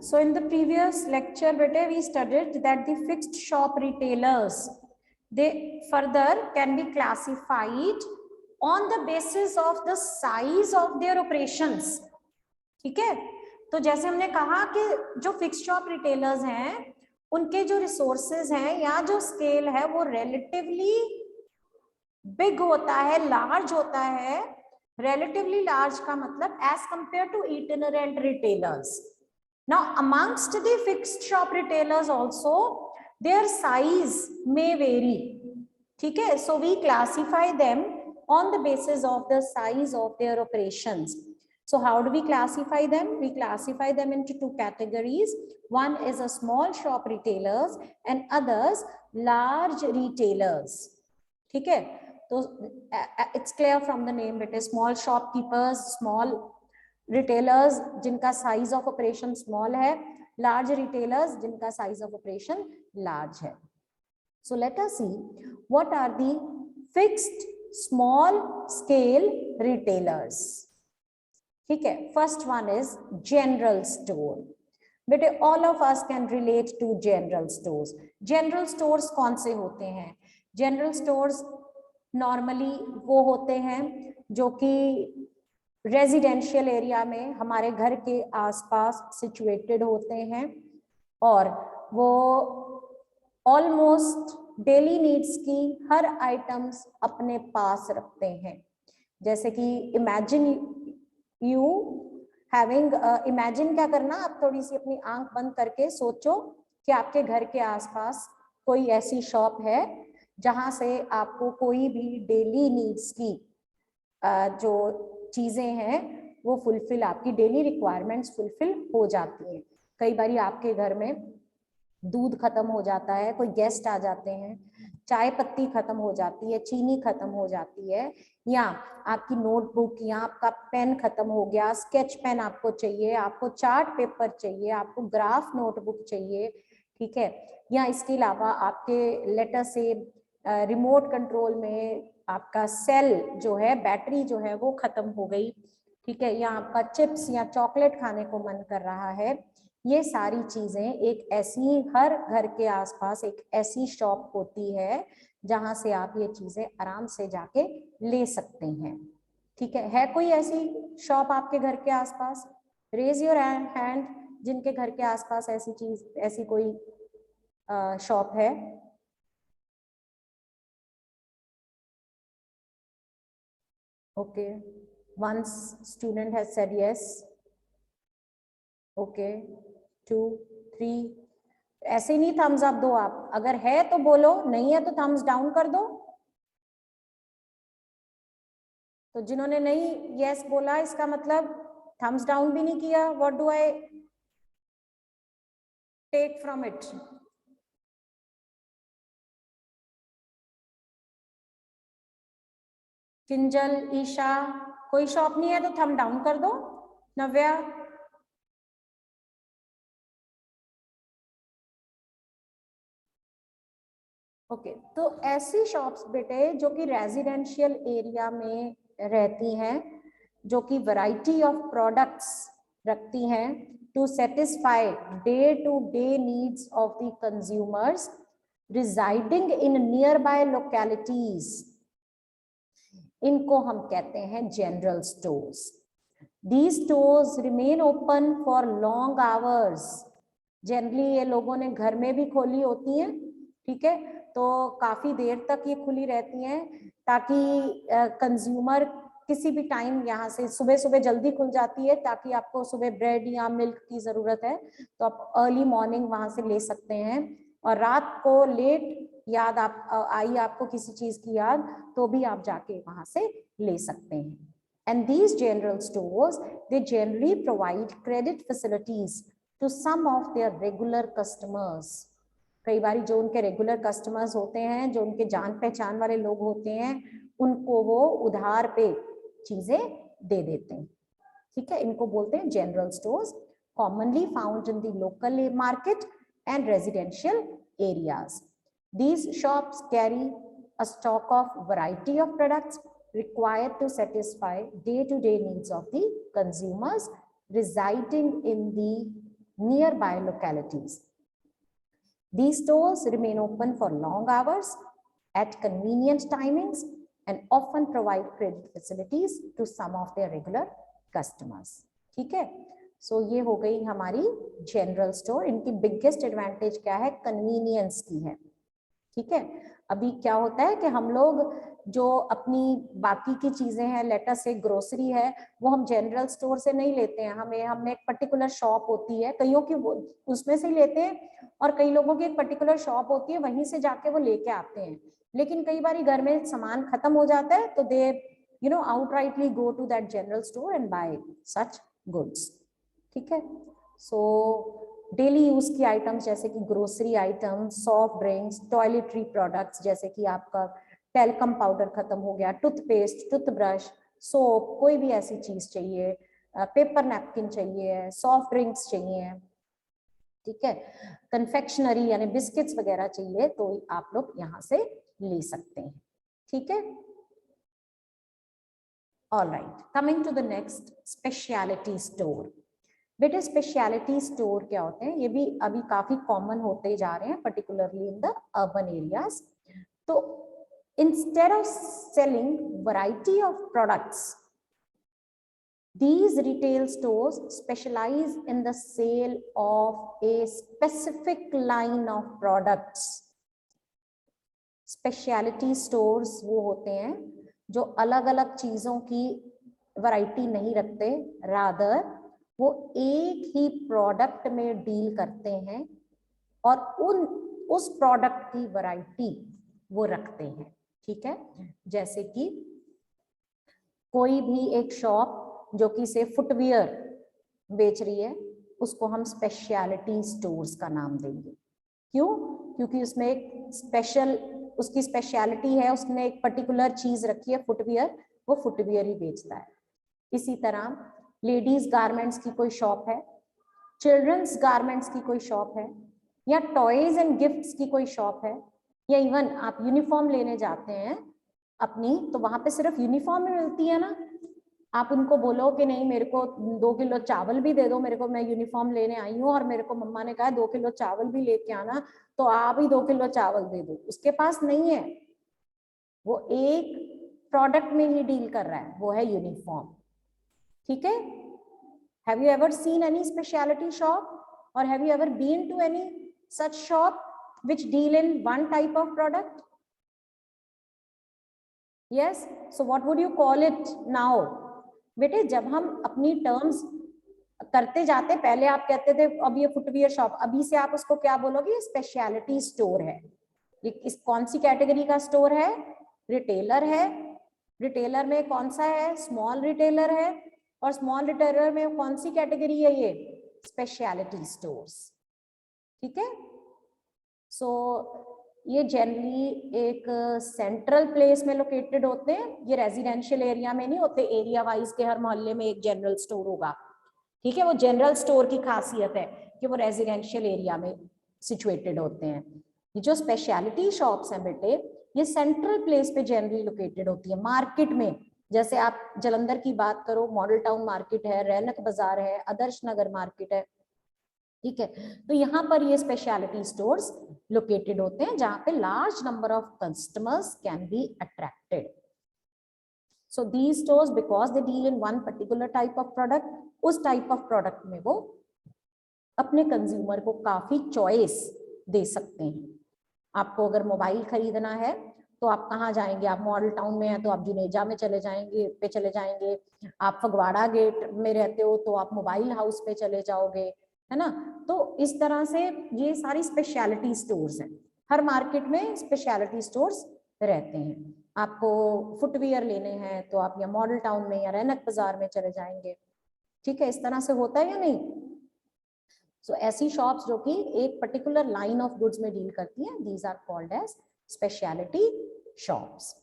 So in the previous lecture, beta, we studied that the fixed shop retailers, they further can be classified on the basis of the size of their operations. ठीक है, तो जैसे हमने कहा कि जो fixed shop retailers हैं उनके जो रिसोर्सेज हैं या जो स्केल है वो रिलेटिवली बिग होता है, लार्ज होता है. रिलेटिवली लार्ज का मतलब as compare to itinerant retailers. Now amongst the fixed shop retailers also their size may vary. ठीक है, so we classify them on the basis of the size of their operations. So how do we classify them? We classify them into two categories. One is a small shop retailers and others large retailers. ठीक है, तो it's clear from the name, it is small shopkeepers, small retailers जिनका size of operation small है, large retailers जिनका size of operation large है. So let us see what are the fixed small scale retailers. ठीक है, first one is general store. बेटे all of us can relate to general stores. General stores कौन से होते हैं? General stores normally वो होते हैं जो कि रेजिडेंशियल एरिया में हमारे घर के आसपास सिचुएटेड होते हैं और वो ऑलमोस्ट डेली नीड्स की हर आइटम्स अपने पास रखते हैं. जैसे कि इमेजिन यू हैविंग, इमेजिन क्या करना, आप थोड़ी सी अपनी आंख बंद करके सोचो कि आपके घर के आसपास कोई ऐसी शॉप है जहां से आपको कोई भी डेली नीड्स की जो चीजें हैं वो फुलफिल, आपकी डेली रिक्वायरमेंट्स फुलफिल हो जाती हैं. कई बार आपके घर में दूध खत्म हो जाता है, कोई गेस्ट आ जाते हैं, चाय पत्ती खत्म हो जाती है, चीनी खत्म हो जाती है, या आपकी नोटबुक या आपका पेन खत्म हो गया, स्केच पेन आपको चाहिए, आपको चार्ट पेपर चाहिए, आपको ग्राफ नोटबुक चाहिए. ठीक है, या इसके अलावा आपके लेटर से रिमोट कंट्रोल में आपका सेल जो है, बैटरी जो है वो खत्म हो गई. ठीक है, या आपका चिप्स या चॉकलेट खाने को मन कर रहा है. ये सारी चीजें एक ऐसी, हर घर के आसपास एक ऐसी शॉप होती है जहां से आप ये चीजें आराम से जाके ले सकते हैं. ठीक है कोई ऐसी शॉप आपके घर के आसपास? रेज योर हैंड जिनके घर के आसपास ऐसी चीज, ऐसी कोई शॉप है. Okay, one student has said yes. Okay, 2, 3. ऐसे नहीं थम्स अप दो आप, अगर है तो बोलो, नहीं है तो थम्स डाउन कर दो. तो जिन्होंने नहीं यस बोला इसका मतलब थम्स डाउन भी नहीं किया. What do I take from it? Kinjal, Isha, कोई शॉप नहीं है तो थम डाउन कर दो. नव्या, ओके. तो ऐसी शॉप्स बेटे जो कि रेजिडेंशियल एरिया में रहती हैं, जो कि वैरायटी ऑफ प्रोडक्ट्स रखती हैं to satisfy day to day needs of the consumers residing in near by localities, इनको हम कहते हैं general stores. These stores remain open for long hours. Generally ये लोगों ने घर में भी खोली होती हैं. ठीक है, तो काफी देर तक ये खुली रहती हैं ताकि कंज्यूमर किसी भी टाइम यहाँ से, सुबह सुबह जल्दी खुल जाती है ताकि आपको सुबह ब्रेड या मिल्क की जरूरत है तो आप अर्ली मॉर्निंग वहां से ले सकते हैं, और रात को लेट याद आप आई आपको किसी चीज की याद तो भी आप जाके वहां से ले सकते हैं. And these general stores, they generally provide credit facilities to some of their regular customers. कई बार जो उनके रेगुलर कस्टमर्स होते हैं, जो उनके जान पहचान वाले लोग होते हैं, उनको वो उधार पे चीजें दे देते हैं. ठीक है, इनको बोलते हैं general stores, commonly found in the local market and residential areas. These shops carry a stock of variety of products required to satisfy day-to-day needs of the consumers residing in the nearby localities. These stores remain open for long hours at convenient timings and often provide credit facilities to some of their regular customers. ठीक है, सो ये हो गई हमारी general store. इनकी biggest advantage क्या है? Convenience की है. ठीक है, अभी क्या होता है कि हम लोग जो अपनी बाकी की चीजें हैं, लेटर से ग्रोसरी है, वो हम जनरल स्टोर से नहीं लेते हैं. हमने एक पर्टिकुलर शॉप होती है, कईयों की उसमें से ही लेते हैं, और कई लोगों की एक पर्टिकुलर शॉप होती है, वहीं से जाके वो लेके आते हैं. लेकिन कई बार घर में सामान खत्म हो जाता है, तो दे outrightly go to that general store and buy such goods. ठीक है, सो डेली यूज की आइटम्स जैसे कि grocery items, soft drinks, toiletry products जैसे कि आपका टेल्कम पाउडर खत्म हो गया, टूथपेस्ट, टूथब्रश, सोप, कोई भी ऐसी चीज चाहिए, पेपर नैपकिन चाहिए, सॉफ्ट ड्रिंक्स चाहिए, ठीक है, कन्फेक्शनरी यानी बिस्किट्स वगैरह चाहिए, तो आप लोग यहाँ से ले सकते हैं. ठीक है, all right, coming to the next, specialty store. बेटे स्पेशलिटी स्टोर क्या होते हैं? ये भी अभी काफी कॉमन होते जा रहे हैं, particularly in the urban areas. तो instead of selling variety of products, these retail stores specialize in the sale of a specific line of products. Specialty stores वो होते हैं जो अलग अलग चीजों की वैरायटी नहीं रखते, रादर वो एक ही प्रोडक्ट में डील करते हैं और उस प्रोडक्ट की वैरायटी वो रखते हैं. ठीक है, जैसे कि कोई भी एक शॉप जो कि से फुटवियर बेच रही है, उसको हम स्पेशलिटी स्टोर्स का नाम देंगे. क्यों? क्योंकि उसमें एक स्पेशल, उसकी स्पेशलिटी है, उसने एक पर्टिकुलर चीज रखी है फुटवियर, वो फुटवियर ही बेचता है. इसी तरह लेडीज गारमेंट्स की कोई शॉप है, चिल्ड्रंस गारमेंट्स की कोई शॉप है, या टॉयज एंड गिफ्ट्स की कोई शॉप है, या इवन आप यूनिफॉर्म लेने जाते हैं अपनी, तो वहां पे सिर्फ यूनिफॉर्म ही मिलती है ना. आप उनको बोलो कि नहीं मेरे को 2 किलो चावल भी दे दो, मेरे को, मैं यूनिफॉर्म लेने आई हूँ और मेरे को मम्मा ने कहा 2 किलो चावल भी लेके आना, तो आप ही 2 किलो चावल दे दो. उसके पास नहीं है, वो एक प्रोडक्ट में ही डील कर रहा है, वो है यूनिफॉर्म. ठीक है, have you ever seen any speciality shop और have you ever been to any such shop which deal in one type of product? Yes, so what would you call it now? बेटे जब हम अपनी terms करते जाते, पहले आप कहते थे अब ये फुटवियर शॉप, अभी से आप उसको क्या बोलोगे? ये स्पेशलिटी स्टोर है. ये इस कौन सी कैटेगरी का स्टोर है? रिटेलर है. रिटेलर में कौन सा है? स्मॉल रिटेलर है. और स्मॉल रिटेलर में कौन सी कैटेगरी है? ये स्पेशलिटी स्टोर्स. ठीक है, सो ये जनरली एक सेंट्रल प्लेस में लोकेटेड होते हैं. ये रेजिडेंशियल एरिया में नहीं होते, एरिया वाइज के हर मोहल्ले में एक जनरल स्टोर होगा. ठीक है, वो जनरल स्टोर की खासियत है कि वो रेजिडेंशियल एरिया में सिचुएटेड होते हैं. ये जो स्पेशलिटी शॉप्स हैं बेटे, ये सेंट्रल प्लेस पे जनरली लोकेटेड होती है, मार्केट में. जैसे आप जलंधर की बात करो, मॉडल टाउन मार्केट है, रैनक बाजार है, आदर्श नगर मार्केट है. ठीक है, तो यहाँ पर ये स्पेशलिटी स्टोर्स लोकेटेड होते हैं जहां पे large number of customers can be attracted. So these stores because they deal in one particular type of product, उस टाइप ऑफ प्रोडक्ट में वो अपने कंज्यूमर को काफी चॉइस दे सकते हैं. आपको अगर मोबाइल खरीदना है तो आप कहाँ जाएंगे? आप मॉडल टाउन में है तो आप जुनेजा में चले जाएंगे. आप फगवाड़ा गेट में रहते हो तो आप मोबाइल हाउस पे चले जाओगे, है ना. तो इस तरह से ये सारी स्पेशलिटी स्टोर्स हैं. हर मार्केट में स्पेशलिटी स्टोर्स रहते हैं. आपको फुटवियर लेने हैं तो आप या मॉडल टाउन में या रैनक बाजार में चले जाएंगे. ठीक है, इस तरह से होता है या नहीं? सो ऐसी शॉप्स जो कि एक पर्टिकुलर लाइन ऑफ गुड्स में डील करती हैं, these are called as specialty shops.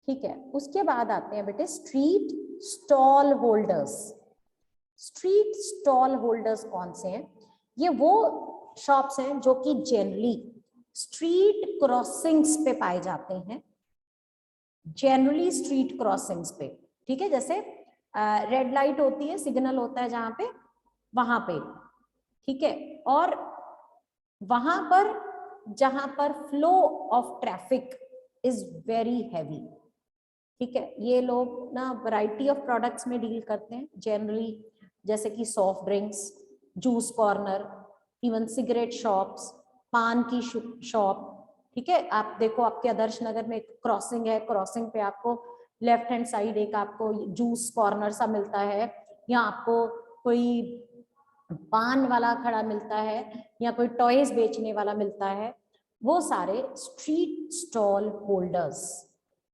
ठीक है, उसके बाद आते हैं बेटे street stall holders. Street stall holders कौन से हैं? ये वो शॉप्स हैं जो कि जनरली स्ट्रीट क्रॉसिंग्स पे पाए जाते हैं. जनरली स्ट्रीट क्रॉसिंग्स पे. ठीक है, जैसे रेड लाइट होती है, सिग्नल होता है जहां पे, वहां पे ठीक है, और वहां पर जहां पर flow of traffic is very heavy, ठीक है, ये लोग ना वैरायटी ऑफ प्रोडक्ट्स में डील करते हैं जनरली, जैसे कि soft drinks, juice corner, even cigarette shops, पान की शॉप, ठीक है। आप देखो आपके आदर्श नगर में एक क्रॉसिंग है, क्रॉसिंग पे आपको लेफ्ट हैंड साइड एक आपको जूस कॉर्नर सा मिलता है, या आपको कोई पान वाला खड़ा मिलता है, या कोई टॉयज बेचने वाला मिलता है, वो सारे स्ट्रीट स्टॉल होल्डर्स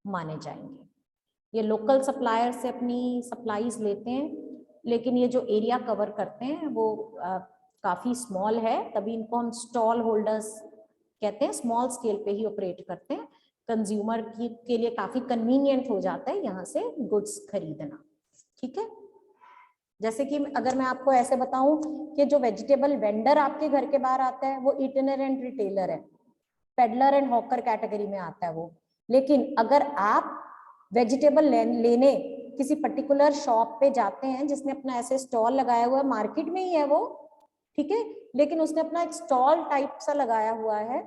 माने जाएंगे। ये लोकल सप्लायर से अपनी सप्लाईज लेते हैं, लेकिन ये जो एरिया कवर करते हैं वो काफी स्मॉल है, तभी इनको हम स्टॉल होल्डर्स कहते हैं। स्मॉल स्केल पे ही ऑपरेट करते हैं, कंज्यूमर के लिए काफी कन्वीनियंट हो जाता है यहाँ से गुड्स खरीदना, ठीक है। जैसे कि अगर मैं आपको ऐसे बताऊं कि जो वेजिटेबल वेंडर आपके घर के बाहर आता है वो इटिनरेंट रिटेलर है, पेडलर एंड हॉकर कैटेगरी में आता है वो। लेकिन अगर आप वेजिटेबल लेने किसी पर्टिकुलर शॉप पे जाते हैं जिसने अपना ऐसे स्टॉल लगाया हुआ है, मार्केट में ही है वो, ठीक है, लेकिन उसने अपना एक स्टॉल टाइप सा लगाया हुआ है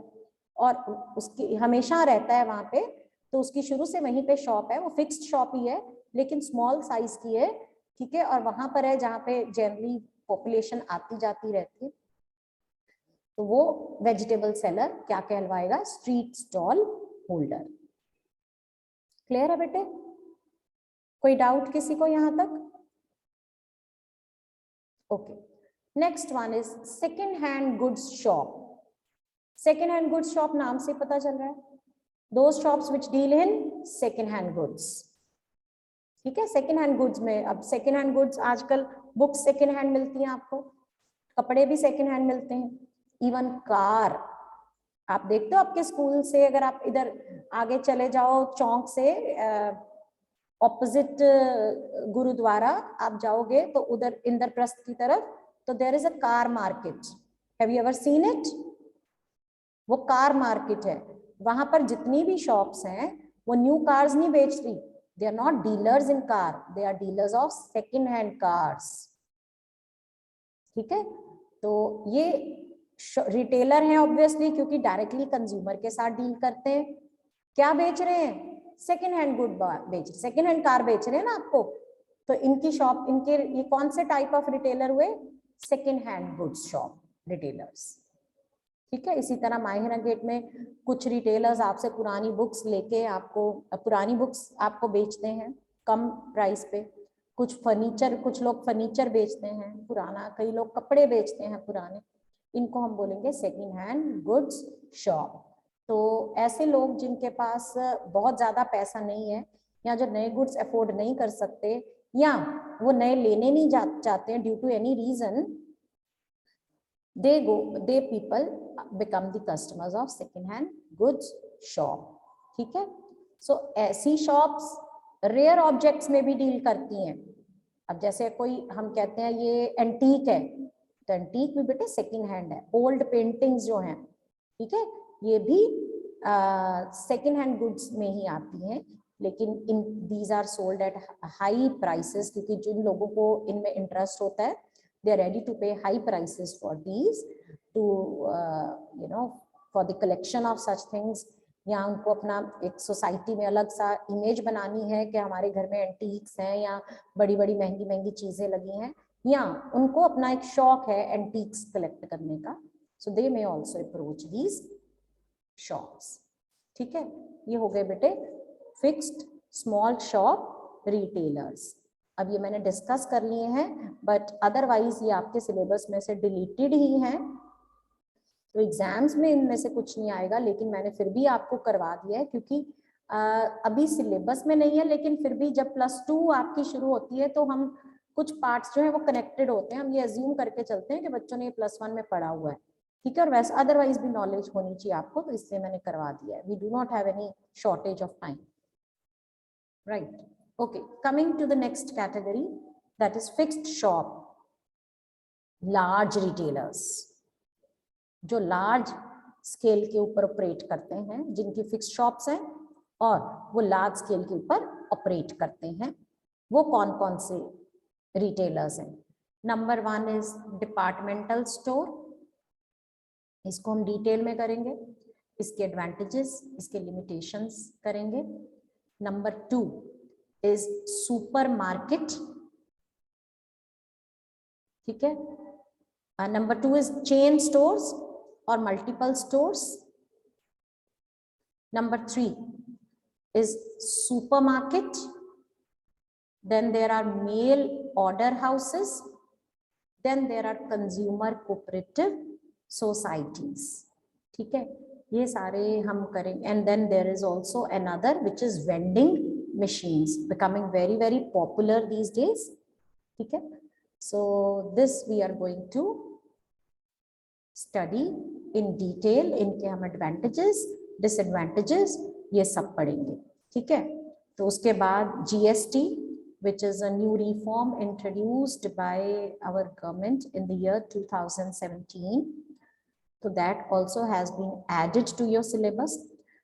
और उसकी हमेशा रहता है वहां पे, तो उसकी शुरू से वहीं पे शॉप है, वो फिक्स्ड शॉप ही है लेकिन स्मॉल साइज की है, ठीक है, और वहां पर है जहाँ पे जनरली पॉपुलेशन आती जाती रहती है, तो वो वेजिटेबल सेलर क्या कहलवाएगा? Street stall holder. क्लियर है बेटे? कोई डाउट किसी को यहां तक? Okay, next one is second hand goods shop. Second hand goods shop नाम से पता चल रहा है, those shops which deal in second hand goods, ठीक है। सेकेंड हैंड गुड्स में, अब सेकेंड हैंड गुड्स आजकल बुक्स सेकेंड हैंड मिलती हैं आपको, कपड़े भी सेकेंड हैंड मिलते हैं, इवन कार। आप देखते हो आपके स्कूल से अगर आप इधर आगे चले जाओ चौक से ऑपोजिट गुरुद्वारा आप जाओगे तो उधर इंद्रप्रस्थ की तरफ, तो there is a car market. Have you ever seen it? वो कार मार्केट है, वहां पर जितनी भी शॉप्स हैं वो न्यू कार्स नहीं बेच रही, they are not dealers in car, they are dealers of second hand cars, ठीक है। तो ये रिटेलर हैं ऑब्वियसली, क्योंकि डायरेक्टली कंज्यूमर के साथ डील करते हैं। क्या बेच रहे हैं? सेकेंड हैंड गुड बेच, सेकेंड हैंड कार बेच रहे हैं ना आपको, तो इनकी शॉप, इनके ये कौन से टाइप ऑफ रिटेलर हुए? Second hand goods shop retailers, ठीक है। इसी तरह माहिरा गेट में कुछ रिटेलर्स आपसे पुरानी बुक्स लेके आपको पुरानी बुक्स आपको बेचते हैं कम प्राइस पे, कुछ फर्नीचर, कुछ लोग फर्नीचर बेचते हैं पुराना, कई लोग कपड़े बेचते हैं पुराने, इनको हम बोलेंगे सेकेंड हैंड गुड्स शॉप। तो ऐसे लोग जिनके पास बहुत ज्यादा पैसा नहीं है, या जो नए गुड्स अफोर्ड नहीं कर सकते, या वो नए लेने नहीं चाहते हैं due to any reason, they people become the customers of second hand goods shop, ठीक है। सो ऐसी शॉप्स रेयर ऑब्जेक्ट्स में भी डील करती हैं। अब जैसे कोई हम कहते हैं ये एंटीक है, तो एंटीक भी बेटे सेकेंड हैंड है। ओल्ड पेंटिंग्स जो हैं, ठीक है, ये भी सेकेंड हैंड गुड्स में ही आती हैं, लेकिन इन these are sold at high prices, क्योंकि जिन लोगों को इनमें इंटरेस्ट होता है they are ready to pay high prices for these to for the collection of such things, या उनको अपना एक सोसाइटी में अलग सा इमेज बनानी है कि हमारे घर में एंटीक्स हैं या बड़ी बड़ी महंगी महंगी चीजें लगी हैं, या उनको अपना एक शौक है एंटीक्स कलेक्ट करने का, so they may also approach these shops, ठीक है। ये हो गए बेटे फिक्स्ड स्मॉल शॉप रिटेलर्स। अब ये मैंने डिस्कस कर लिए हैं, बट अदरवाइज ये आपके सिलेबस में से डिलीटेड ही हैं, तो एग्जाम्स में इनमें से कुछ नहीं आएगा, लेकिन मैंने फिर भी आपको करवा दिया है क्योंकि अभी सिलेबस में नहीं है, लेकिन फिर भी जब +2 आपकी शुरू होती है तो हम कुछ पार्ट्स जो है वो कनेक्टेड होते हैं, हम ये अज्यूम करके चलते हैं कि बच्चों ने +1 में पढ़ा हुआ है, ठीक है, और वैसे अदरवाइज भी नॉलेज होनी चाहिए आपको, तो इसलिए मैंने करवा दिया है। We do not have any shortage of time, right. Okay, coming to the next category, that is fixed shop, large retailers, जो large scale के ऊपर ऑपरेट करते हैं, जिनकी फिक्स्ड शॉप्स हैं और वो लार्ज स्केल के ऊपर ऑपरेट करते हैं, वो कौन कौन से रिटेलर्स हैं? नंबर 1 इज डिपार्टमेंटल स्टोर, इसको हम डिटेल में करेंगे, इसके एडवांटेजेस, इसके लिमिटेशंस करेंगे। नंबर 2 इज सुपर मार्केट, ठीक है। नंबर 2 इज चेन स्टोर्स और multiple stores. Number 3 is supermarket. Then there are mail order houses. Then there are consumer cooperative societies. ठीक है, ये सारे हम करेंगे. And then there is also another which is vending machines, becoming very very popular these days. ठीक है, so this we are going to study in detail. इनके हम advantages, डिसएडवांटेजेस ये सब पढ़ेंगे, ठीक है। तो उसके बाद GST, which is a new reform introduced by our government in the year 2017. So that also has been added to your syllabus.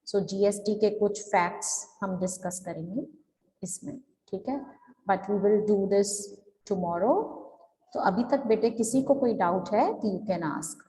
So GST के कुछ facts हम discuss करेंगे इसमें, ठीक है। But we will do this tomorrow. तो अभी तक बेटे किसी को कोई doubt है तो you can ask.